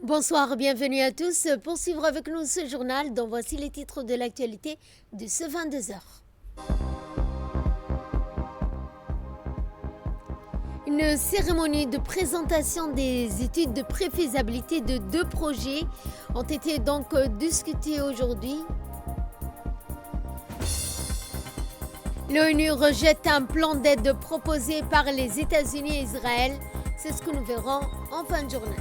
Bonsoir, bienvenue à tous. Pour suivre avec nous ce journal, dont voici les titres de l'actualité de ce 22h. Une cérémonie de présentation des études de préfaisabilité de deux projets ont été donc discutées aujourd'hui. L'ONU rejette un plan d'aide proposé par les États-Unis et Israël. C'est ce que nous verrons en fin de journée.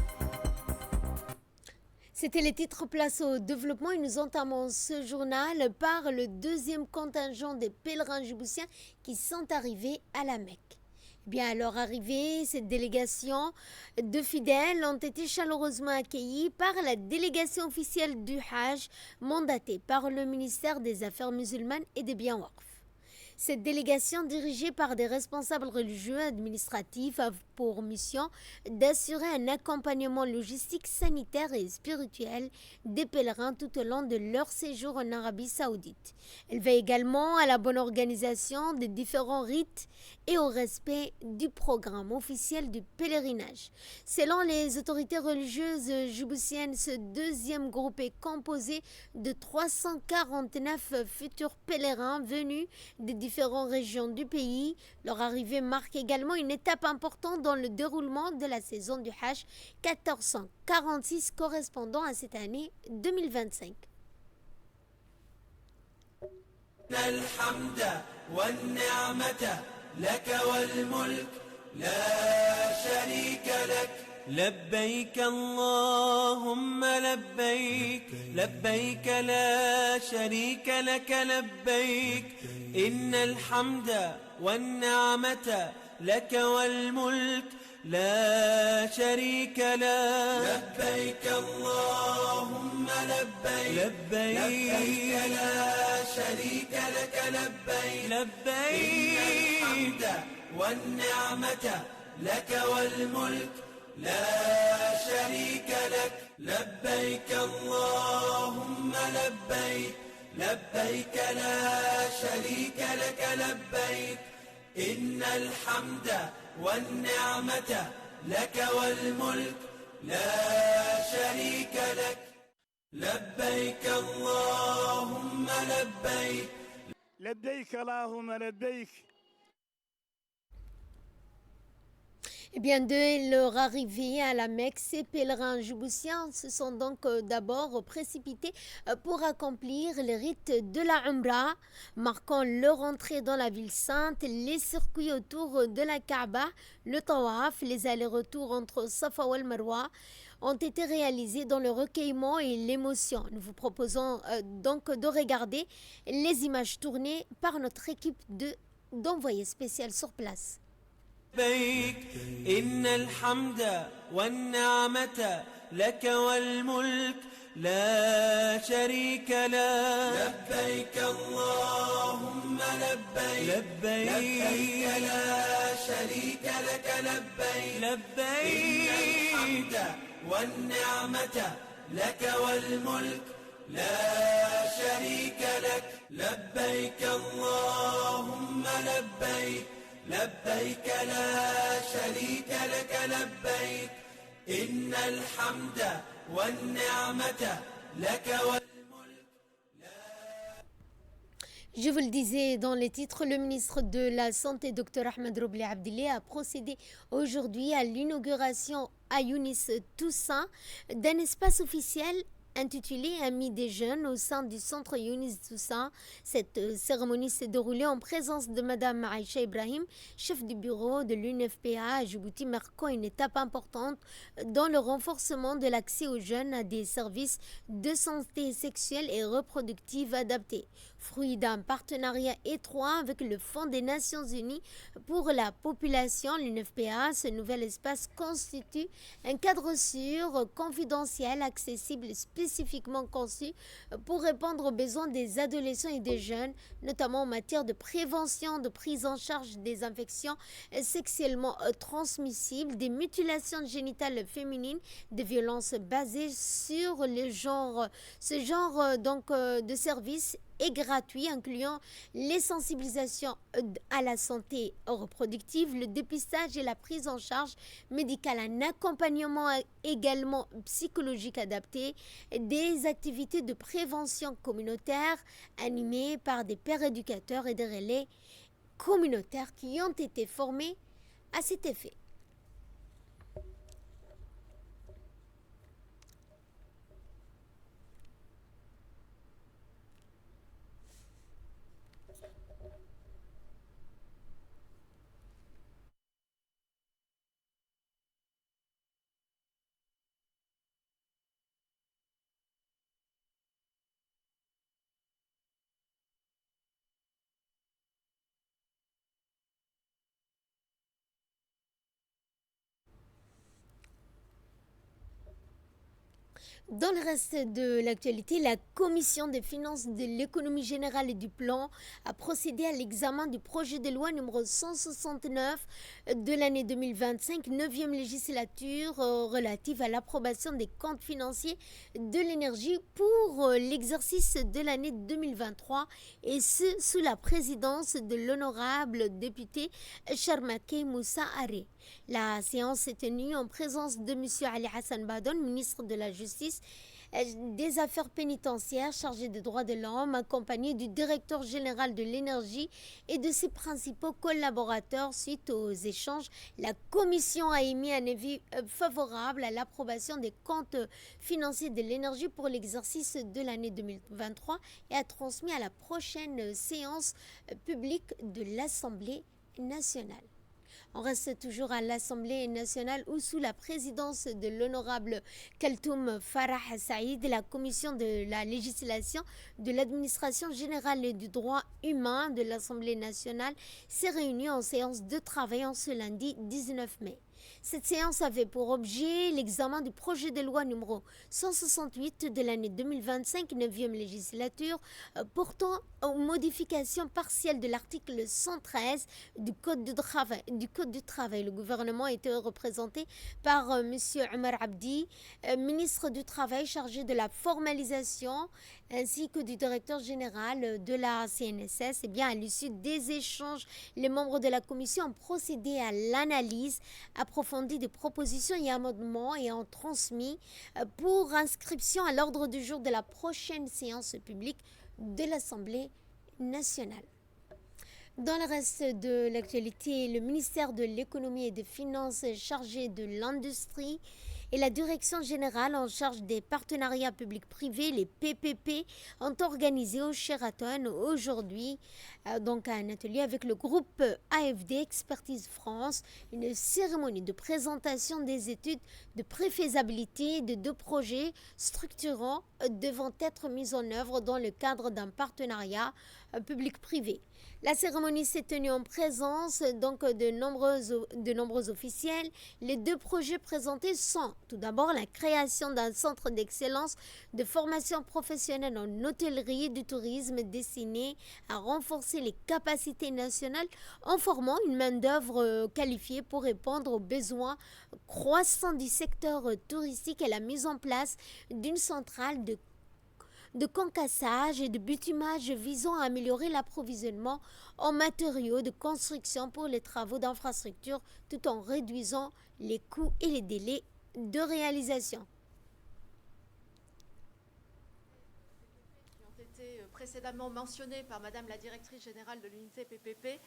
C'était les titres place au développement et nous entamons ce journal par le deuxième contingent des pèlerins djiboutiens qui sont arrivés à la Mecque. Bien, à leur arrivée, cette délégation de fidèles ont été chaleureusement accueillis par la délégation officielle du Hajj mandatée par le ministère des Affaires musulmanes et des biens waqf. Cette délégation, dirigée par des responsables religieux et administratifs, a pour mission d'assurer un accompagnement logistique, sanitaire et spirituel des pèlerins tout au long de leur séjour en Arabie Saoudite. Elle veille également à la bonne organisation des différents rites et au respect du programme officiel du pèlerinage. Selon les autorités religieuses djiboutiennes, ce deuxième groupe est composé de 349 futurs pèlerins venus des différentes régions du pays. Leur arrivée marque également une étape importante dans le déroulement de la saison du Hajj 1446 correspondant à cette année 2025. لبيك اللهم لبيك لبيك لا شريك لك لبيك إن الحمد والنعمة لك والملك لا شريك لك لبيك اللهم لبيك لبيك لا شريك لك لبيك لبيك إن الحمد والنعمة لك والملك لا شريك لك لبيك اللهم لبيك لبيك لا شريك لك لبيك إن الحمد والنعمة لك والملك لا شريك لك لبيك اللهم لبيك لبيك اللهم لبيك. Eh bien, dès leur arrivée à la Mecque, ces pèlerins djiboutiens se sont donc d'abord précipités pour accomplir les rites de la Umrah, marquant leur entrée dans la ville sainte, les circuits autour de la Kaaba, le Tawaf, les allers-retours entre Safa et Marwa ont été réalisés dans le recueillement et l'émotion. Nous vous proposons donc de regarder les images tournées par notre équipe d'envoyés spéciaux sur place. لبيك إن الحمد والنعمة لك والملك لا شريك لك لبيك اللهم لبيك لبيك لا شريك لك لبيك لبيك إن الحمد والنعمة لك والملك لا شريك لك لبيك اللهم لبيك لبيك لا شريك لك لبيك إن الحمد والنعمة لك والملك. Je vous le disais dans les titres, le ministre de la Santé, Dr Ahmed Robleh Abdillah, a procédé aujourd'hui à l'inauguration à Younis Toussaint d'un espace officiel intitulé Amis des jeunes au sein du centre Younis Toussaint. Cette cérémonie s'est déroulée en présence de Madame Aïcha Ibrahim, chef du bureau de l'UNFPA à Djibouti, marquant une étape importante dans le renforcement de l'accès aux jeunes à des services de santé sexuelle et reproductive adaptés. Fruit d'un partenariat étroit avec le Fonds des Nations Unies pour la population, l'UNFPA, ce nouvel espace constitue un cadre sûr, confidentiel, accessible, spécifiquement conçu pour répondre aux besoins des adolescents et des jeunes, notamment en matière de prévention, de prise en charge des infections sexuellement transmissibles, des mutilations génitales féminines, des violences basées sur le genre. Ce genre de services et gratuits, incluant les sensibilisations à la santé reproductive, le dépistage et la prise en charge médicale, un accompagnement également psychologique adapté, des activités de prévention communautaire animées par des pères éducateurs et des relais communautaires qui ont été formés à cet effet. Dans le reste de l'actualité, la Commission des finances, de l'économie générale et du plan a procédé à l'examen du projet de loi numéro 169 de l'année 2025, 9e législature relative à l'approbation des comptes financiers de l'énergie pour l'exercice de l'année 2023, et ce sous la présidence de l'honorable député Charmaké Moussa Aré. La séance s'est tenue en présence de M. Ali Hassan Badon, ministre de la Justice, des Affaires pénitentiaires, chargé des droits de l'homme, accompagné du directeur général de l'énergie et de ses principaux collaborateurs. Suite aux échanges, la commission a émis un avis favorable à l'approbation des comptes financiers de l'énergie pour l'exercice de l'année 2023 et a transmis à la prochaine séance publique de l'Assemblée nationale. On reste toujours à l'Assemblée nationale où, sous la présidence de l'honorable Kaltoum Farah Saïd, la commission de la législation, de l'administration générale et du droit humain de l'Assemblée nationale s'est réunie en séance de travail en ce lundi 19 mai. Cette séance avait pour objet l'examen du projet de loi numéro 168 de l'année 2025, 9e législature, portant aux modifications partielles de l'article 113 du Code du travail. Le gouvernement était représenté par M. Omar Abdi, ministre du Travail chargé de la formalisation, ainsi que du directeur général de la CNSS. Et bien, à l'issue des échanges, les membres de la commission ont procédé à l'analyse approfondie des propositions et amendements et ont transmis pour inscription à l'ordre du jour de la prochaine séance publique de l'Assemblée nationale. Dans le reste de l'actualité, le ministère de l'économie et des finances chargé de l'industrie et la direction générale en charge des partenariats publics-privés, les PPP, ont organisé au Sheraton aujourd'hui donc un atelier avec le groupe AFD Expertise France, une cérémonie de présentation des études de préfaisabilité de deux projets structurants devant être mis en œuvre dans le cadre d'un partenariat public-privé. La cérémonie s'est tenue en présence donc de nombreux officiels. Les deux projets présentés sont tout d'abord la création d'un centre d'excellence de formation professionnelle en hôtellerie et du tourisme destiné à renforcer les capacités nationales en formant une main-d'œuvre qualifiée pour répondre aux besoins croissants du secteur touristique et la mise en place d'une centrale de concassage et de bitumage visant à améliorer l'approvisionnement en matériaux de construction pour les travaux d'infrastructure tout en réduisant les coûts et les délais de réalisation. Qui ont été précédemment mentionnés par Madame la Directrice Générale de l'unité PPP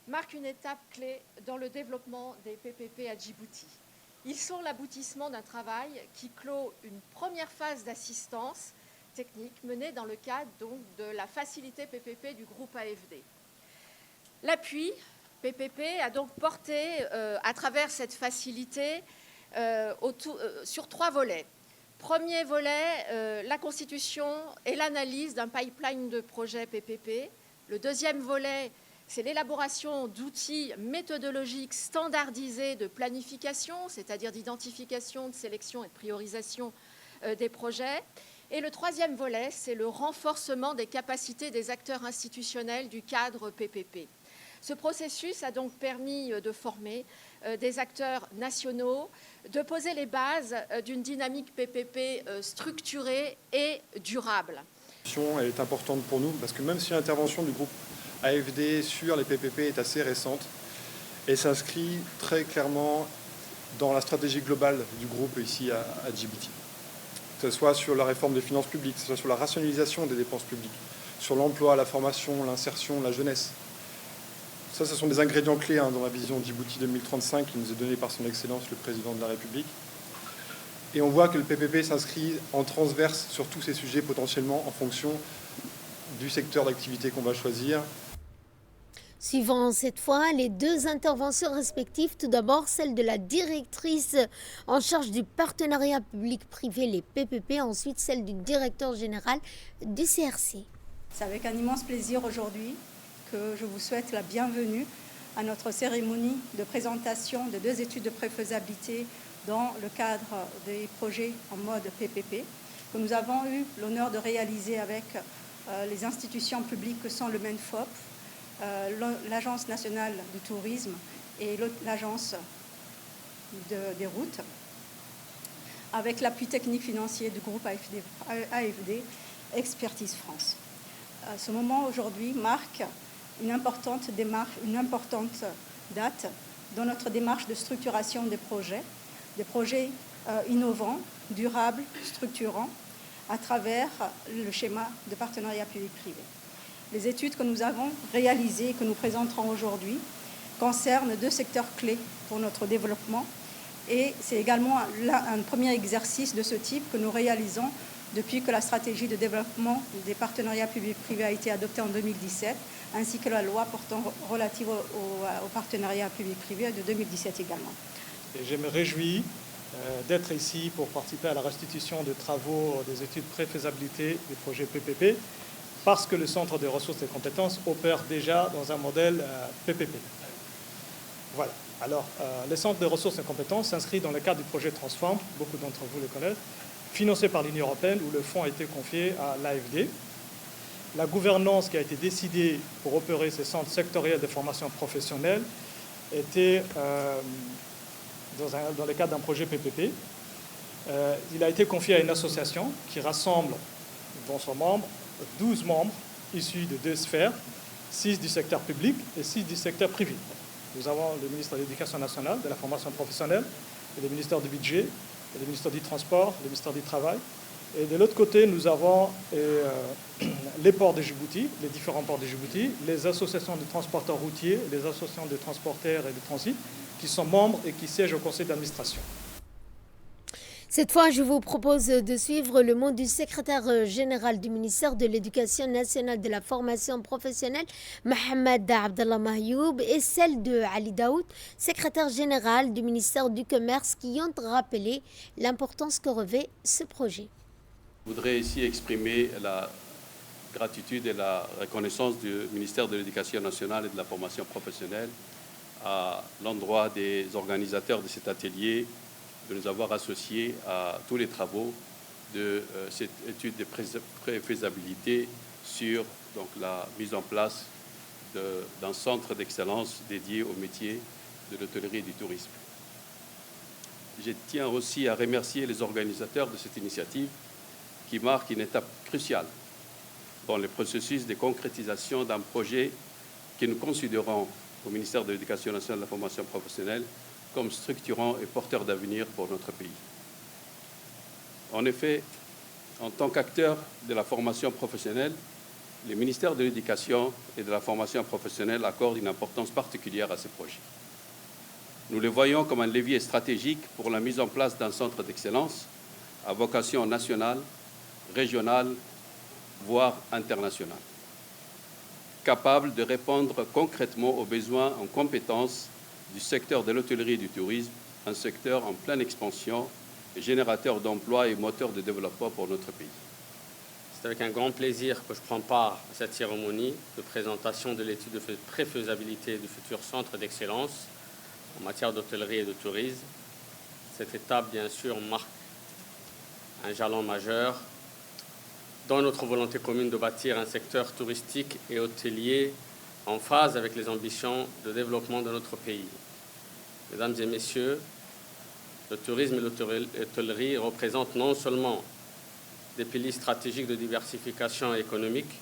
marquent une étape clé dans le développement des PPP à Djibouti. Ils sont l'aboutissement d'un travail qui clôt une première phase d'assistance technique menée dans le cadre donc de la facilité PPP du groupe AFD. L'appui PPP a donc porté à travers cette facilité sur trois volets. Premier volet, la constitution et l'analyse d'un pipeline de projets PPP. Le deuxième volet, c'est l'élaboration d'outils méthodologiques standardisés de planification, c'est-à-dire d'identification, de sélection et de priorisation des projets. Et le troisième volet, c'est le renforcement des capacités des acteurs institutionnels du cadre PPP. Ce processus a donc permis de former des acteurs nationaux, de poser les bases d'une dynamique PPP structurée et durable. Elle est importante pour nous parce que même si l'intervention du groupe AFD sur les PPP est assez récente, elle s'inscrit très clairement dans la stratégie globale du groupe ici à Djibouti. Que ce soit sur la réforme des finances publiques, que ce soit sur la rationalisation des dépenses publiques, sur l'emploi, la formation, l'insertion, la jeunesse. Ça, ce sont des ingrédients clés dans la vision Djibouti 2035 qui nous est donnée par son Excellence le Président de la République. Et on voit que le PPP s'inscrit en transverse sur tous ces sujets potentiellement en fonction du secteur d'activité qu'on va choisir. Suivant cette fois les deux interventions respectives, tout d'abord celle de la directrice en charge du partenariat public-privé, les PPP, ensuite celle du directeur général du CRC. C'est avec un immense plaisir aujourd'hui que je vous souhaite la bienvenue à notre cérémonie de présentation de deux études de préfaisabilité dans le cadre des projets en mode PPP que nous avons eu l'honneur de réaliser avec les institutions publiques que sont le MENFOP, l'Agence nationale du tourisme et l'Agence des routes, avec l'appui technique financier du groupe AFD Expertise France. Ce moment aujourd'hui marque une importante date dans notre démarche de structuration des projets innovants, durables, structurants, à travers le schéma de partenariat public-privé. Les études que nous avons réalisées et que nous présenterons aujourd'hui concernent deux secteurs clés pour notre développement et c'est également un premier exercice de ce type que nous réalisons depuis que la stratégie de développement des partenariats publics-privés a été adoptée en 2017, ainsi que la loi portant relative au partenariat public-privé de 2017 également. Et je me réjouis d'être ici pour participer à la restitution des travaux des études préfaisabilité des projets PPP, parce que le Centre de ressources et compétences opère déjà dans un modèle PPP. Voilà. Alors, le Centre de ressources et compétences s'inscrit dans le cadre du projet Transform, beaucoup d'entre vous le connaissent, financé par l'Union européenne, où le fonds a été confié à l'AFD. La gouvernance qui a été décidée pour opérer ces centres sectoriels de formation professionnelle était dans le cadre d'un projet PPP. Il a été confié à une association qui rassemble dans son membre 12 membres issus de deux sphères, 6 du secteur public et 6 du secteur privé. Nous avons le ministère de l'Éducation nationale, de la formation professionnelle, et le ministère du Budget, et le ministère du Transport, le ministère du Travail. Et de l'autre côté, nous avons les ports de Djibouti, les différents ports de Djibouti, les associations de transporteurs routiers, les associations de transporteurs et de transit, qui sont membres et qui siègent au conseil d'administration. Cette fois, je vous propose de suivre le mot du secrétaire général du ministère de l'Éducation nationale de la formation professionnelle, Mohamed Abdallah Mahyoub, et celle de Ali Daoud, secrétaire général du ministère du Commerce, qui ont rappelé l'importance que revêt ce projet. Je voudrais ici exprimer la gratitude et la reconnaissance du ministère de l'Éducation nationale et de la formation professionnelle à l'endroit des organisateurs de cet atelier de nous avoir associés à tous les travaux de cette étude de préfaisabilité sur la mise en place d'un centre d'excellence dédié au métier de l'hôtellerie et du tourisme. Je tiens aussi à remercier les organisateurs de cette initiative qui marque une étape cruciale dans le processus de concrétisation d'un projet que nous considérons au ministère de l'Éducation nationale et de la formation professionnelle comme structurant et porteur d'avenir pour notre pays. En effet, en tant qu'acteur de la formation professionnelle, le ministère de l'Éducation et de la formation professionnelle accorde une importance particulière à ces projets. Nous les voyons comme un levier stratégique pour la mise en place d'un centre d'excellence à vocation nationale, régionale, voire internationale, capable de répondre concrètement aux besoins en compétences du secteur de l'hôtellerie et du tourisme, un secteur en pleine expansion, générateur d'emplois et moteur de développement pour notre pays. C'est avec un grand plaisir que je prends part à cette cérémonie de présentation de l'étude de préfaisabilité du futur centre d'excellence en matière d'hôtellerie et de tourisme. Cette étape, bien sûr, marque un jalon majeur dans notre volonté commune de bâtir un secteur touristique et hôtelier en phase avec les ambitions de développement de notre pays. Mesdames et messieurs, le tourisme et l'hôtellerie représentent non seulement des piliers stratégiques de diversification économique,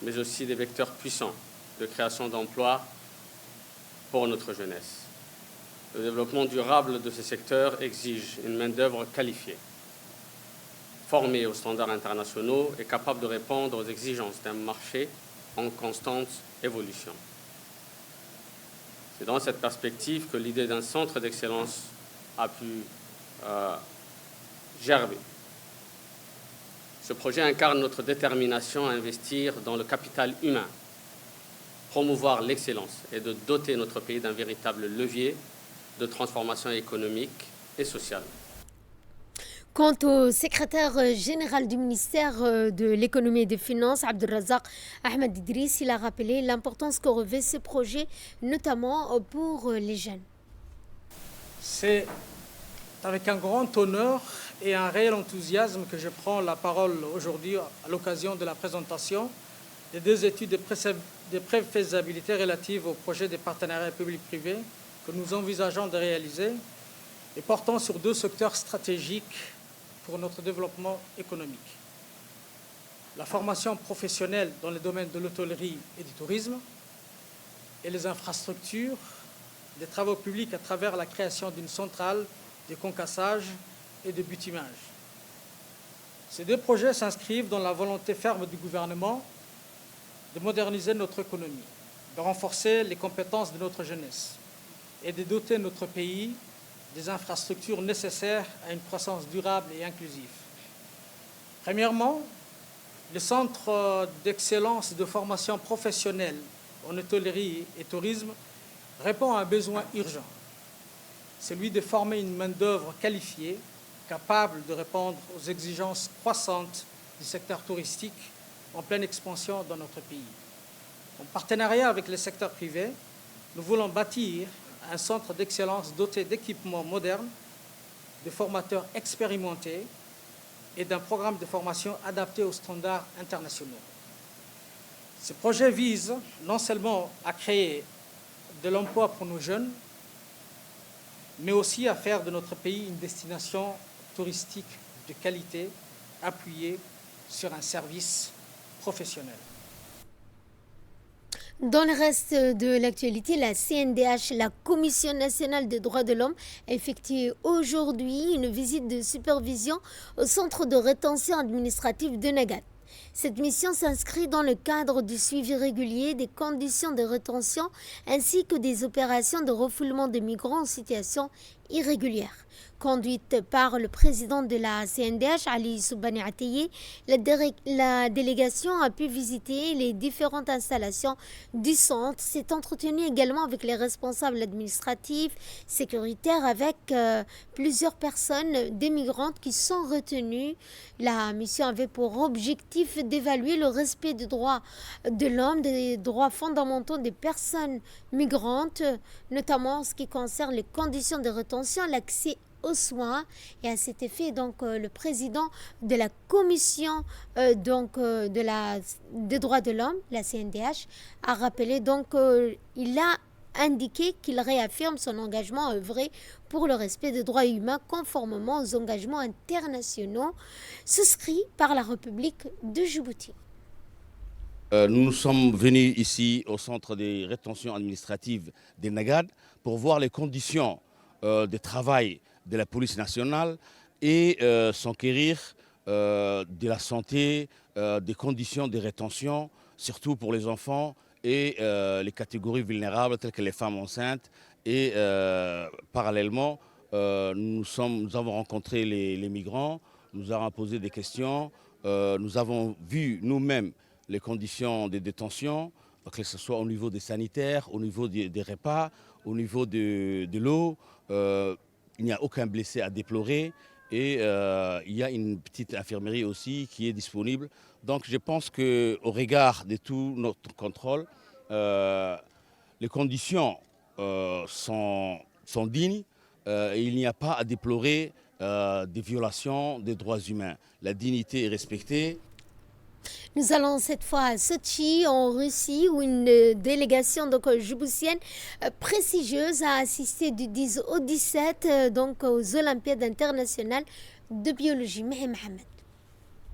mais aussi des vecteurs puissants de création d'emplois pour notre jeunesse. Le développement durable de ces secteurs exige une main-d'œuvre qualifiée, formée aux standards internationaux et capable de répondre aux exigences d'un marché en constante évolution. C'est dans cette perspective que l'idée d'un centre d'excellence a pu germer. Ce projet incarne notre détermination à investir dans le capital humain, promouvoir l'excellence et de doter notre pays d'un véritable levier de transformation économique et sociale. Quant au secrétaire général du ministère de l'économie et des finances, Abdelrazak Ahmed Idriss, il a rappelé l'importance que revêt ce projet, notamment pour les jeunes. C'est avec un grand honneur et un réel enthousiasme que je prends la parole aujourd'hui à l'occasion de la présentation des 2 études de préfaisabilité relatives au projet des partenariats publics-privés que nous envisageons de réaliser et portant sur 2 secteurs stratégiques pour notre développement économique. La formation professionnelle dans le domaine de l'hôtellerie et du tourisme et les infrastructures des travaux publics à travers la création d'une centrale de concassage et de bitumage. Ces 2 projets s'inscrivent dans la volonté ferme du gouvernement de moderniser notre économie, de renforcer les compétences de notre jeunesse et de doter notre pays des infrastructures nécessaires à une croissance durable et inclusive. Premièrement, le Centre d'excellence de formation professionnelle en hôtellerie et tourisme répond à un besoin urgent, celui de former une main-d'œuvre qualifiée, capable de répondre aux exigences croissantes du secteur touristique en pleine expansion dans notre pays. En partenariat avec le secteur privé, nous voulons bâtir un centre d'excellence doté d'équipements modernes, de formateurs expérimentés et d'un programme de formation adapté aux standards internationaux. Ce projet vise non seulement à créer de l'emploi pour nos jeunes, mais aussi à faire de notre pays une destination touristique de qualité appuyée sur un service professionnel. Dans le reste de l'actualité, la CNDH, la Commission nationale des droits de l'homme, a effectué aujourd'hui une visite de supervision au centre de rétention administrative de Nagat. Cette mission s'inscrit dans le cadre du suivi régulier des conditions de rétention ainsi que des opérations de refoulement de migrants en situation irrégulière. Conduite par le président de la CNDH, Ali Soubani Ateye, la délégation a pu visiter les différentes installations du centre, s'est entretenue également avec les responsables administratifs, sécuritaires, avec plusieurs personnes, des migrantes qui sont retenues. La mission avait pour objectif d'évaluer le respect des droits de l'homme, des droits fondamentaux des personnes migrantes, notamment en ce qui concerne les conditions de rétention, l'accès aux soins. Et à cet effet, donc, le président de la commission des droits de l'homme, la CNDH, a rappelé, donc, il a indiqué qu'il réaffirme son engagement à œuvrer pour le respect des droits humains conformément aux engagements internationaux souscrits par la République de Djibouti. Nous sommes venus ici au centre de rétention administrative des Nagad pour voir les conditions de travail de la police nationale et s'enquérir de la santé, des conditions de rétention, surtout pour les enfants et les catégories vulnérables telles que les femmes enceintes. Et parallèlement, nous avons rencontré les migrants, nous avons posé des questions, nous avons vu nous-mêmes les conditions de détention, que ce soit au niveau des sanitaires, au niveau des repas, au niveau de l'eau. Il n'y a aucun blessé à déplorer et il y a une petite infirmerie aussi qui est disponible. Donc je pense qu'au regard de tout notre contrôle, les conditions sont dignes et il n'y a pas à déplorer des violations des droits humains. La dignité est respectée. Nous allons cette fois à Sochi, en Russie, où une délégation djiboutienne prestigieuse a assisté du 10 au 17 aux Olympiades internationales de biologie. Mehem Mohamed.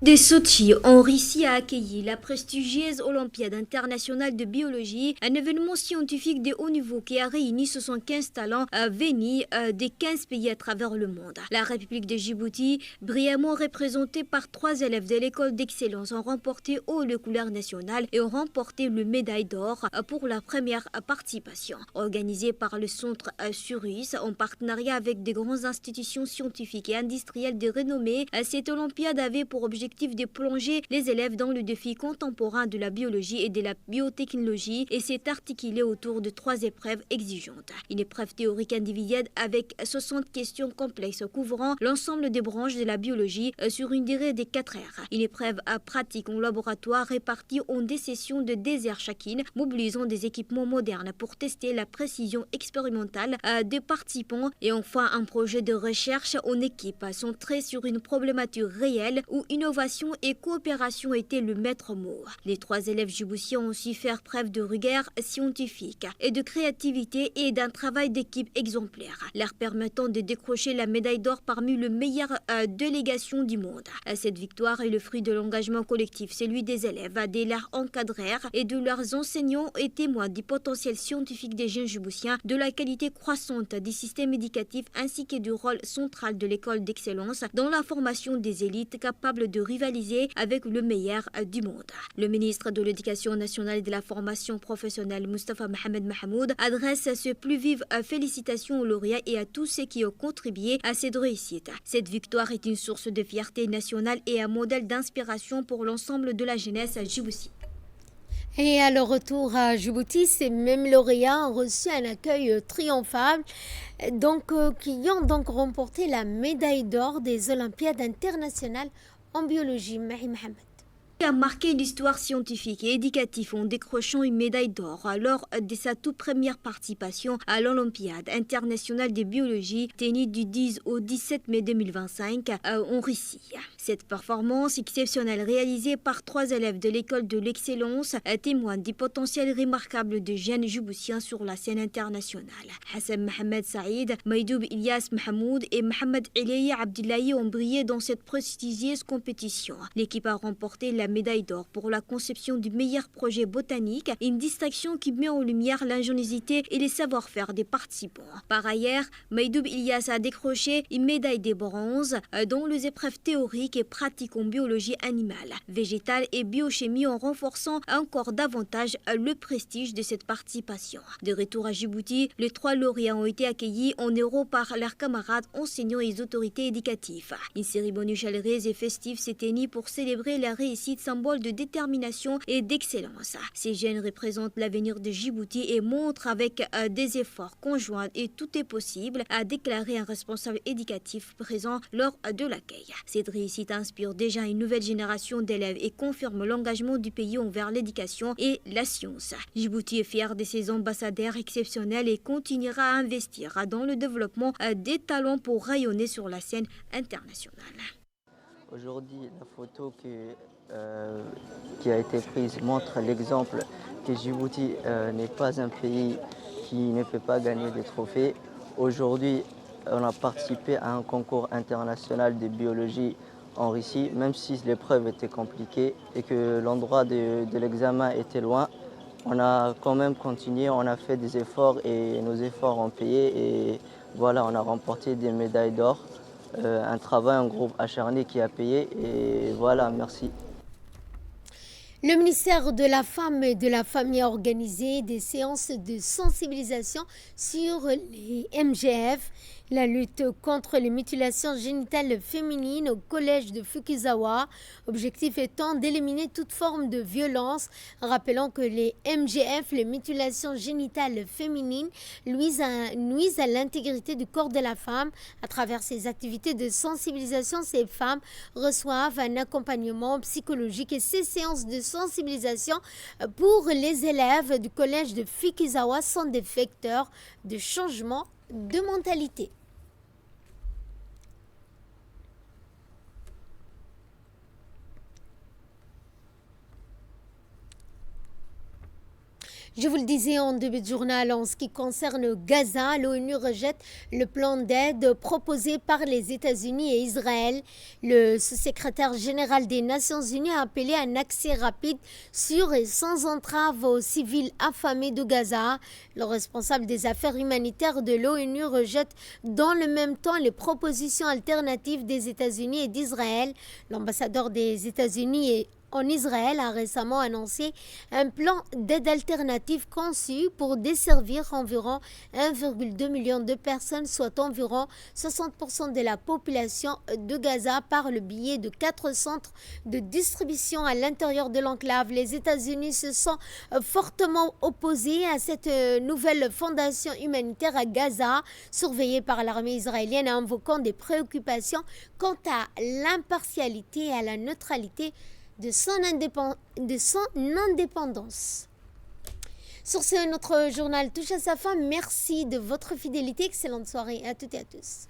Des Sochi en Russie a accueilli la prestigieuse Olympiade internationale de biologie, un événement scientifique de haut niveau qui a réuni 75 talents venus des 15 pays à travers le monde. La République de Djibouti, brillamment représentée par 3 élèves de l'école d'excellence, ont remporté haut le couleur nationale et ont remporté le médaille d'or pour la première participation. Organisée par le Centre Surus en partenariat avec des grandes institutions scientifiques et industrielles de renommée, cette Olympiade avait pour objectif de plonger les élèves dans le défi contemporain de la biologie et de la biotechnologie et s'est articulé autour de 3 épreuves exigeantes. Une épreuve théorique individuelle avec 60 questions complexes couvrant l'ensemble des branches de la biologie sur une durée de 4 heures. Une épreuve pratique en laboratoire répartie en des sessions de 2 heures chacune, mobilisant des équipements modernes pour tester la précision expérimentale des participants et enfin un projet de recherche en équipe centré sur une problématique réelle où innovation et coopération étaient le maître mot. Les 3 élèves djiboutiens ont su faire preuve de rigueur scientifique et de créativité et d'un travail d'équipe exemplaire, leur permettant de décrocher la médaille d'or parmi les meilleures délégations du monde. Cette victoire est le fruit de l'engagement collectif, celui des élèves, de leurs encadreurs et de leurs enseignants et témoins du potentiel scientifique des jeunes djiboutiens, de la qualité croissante du système éducatif ainsi que du rôle central de l'école d'excellence dans la formation des élites capables de rivaliser avec le meilleur du monde. Le ministre de l'Éducation nationale et de la formation professionnelle, Moustapha Mohamed Mahmoud, adresse ses plus vives félicitations aux lauréats et à tous ceux qui ont contribué à cette réussite. Cette victoire est une source de fierté nationale et un modèle d'inspiration pour l'ensemble de la jeunesse à Djibouti. Et à leur retour à Djibouti, ces mêmes lauréats ont reçu un accueil triomphal, qui ont donc remporté la médaille d'or des Olympiades internationales en biologie. Mahi Mohamed A marqué l'histoire scientifique et éducative en décrochant une médaille d'or lors de sa toute première participation à l'Olympiade internationale de biologie tenue du 10 au 17 mai 2025 en Russie. Cette performance exceptionnelle réalisée par 3 élèves de l'école de l'excellence témoigne du potentiel remarquable de jeunes djiboutiens sur la scène internationale. Hassan Mohamed Saïd, Maïdoub Ilyas Mahmoud et Mohamed Ilayi Abdullahi ont brillé dans cette prestigieuse compétition. L'équipe a remporté la médaille d'or pour la conception du meilleur projet botanique, une distinction qui met en lumière l'ingéniosité et les savoir-faire des participants. Par ailleurs, Maïdoub Ilyas a décroché une médaille de bronze dans les épreuves théoriques et pratiques en biologie animale, végétale et biochimie en renforçant encore davantage le prestige de cette participation. De retour à Djibouti, les 3 lauréats ont été accueillis en héros par leurs camarades enseignants et les autorités éducatives. Une cérémonie chaleureuse et festive s'est tenue pour célébrer la réussite, symbole de détermination et d'excellence. Ces jeunes représentent l'avenir de Djibouti et montrent avec des efforts conjoints et tout est possible, a déclaré un responsable éducatif présent lors de l'accueil. Cette réussite inspire déjà une nouvelle génération d'élèves et confirme l'engagement du pays envers l'éducation et la science. Djibouti est fier de ses ambassadeurs exceptionnels et continuera à investir dans le développement des talents pour rayonner sur la scène internationale. Aujourd'hui, la photo qui a été prise montre l'exemple que Djibouti n'est pas un pays qui ne peut pas gagner des trophées. Aujourd'hui, on a participé à un concours international de biologie en Russie, même si l'épreuve était compliquée et que l'endroit de l'examen était loin. On a quand même continué, on a fait des efforts et nos efforts ont payé et voilà, on a remporté des médailles d'or. Un travail, un groupe acharné qui a payé et voilà, merci. Le ministère de la Femme et de la Famille a organisé des séances de sensibilisation sur les MGF, la lutte contre les mutilations génitales féminines au collège de Fukuzawa. Objectif étant d'éliminer toute forme de violence, rappelant que les MGF, les mutilations génitales féminines, nuisent à l'intégrité du corps de la femme. À travers ces activités de sensibilisation, ces femmes reçoivent un accompagnement psychologique et ces séances de sensibilisation pour les élèves du collège de Fukuzawa sont des vecteurs de changement de mentalité. Je vous le disais en début de journal, en ce qui concerne Gaza, l'ONU rejette le plan d'aide proposé par les États-Unis et Israël. Le sous-secrétaire général des Nations Unies a appelé à un accès rapide, sûr et sans entrave aux civils affamés de Gaza. Le responsable des affaires humanitaires de l'ONU rejette dans le même temps les propositions alternatives des États-Unis et d'Israël. L'ambassadeur des États-Unis en Israël a récemment annoncé un plan d'aide alternative conçu pour desservir environ 1,2 million de personnes, soit environ 60% de la population de Gaza par le biais de 4 centres de distribution à l'intérieur de l'enclave. Les États-Unis se sont fortement opposés à cette nouvelle fondation humanitaire à Gaza, surveillée par l'armée israélienne, invoquant des préoccupations quant à l'impartialité et à la neutralité de son indépendance. Sur ce, notre journal touche à sa fin. Merci de votre fidélité. Excellente soirée à toutes et à tous.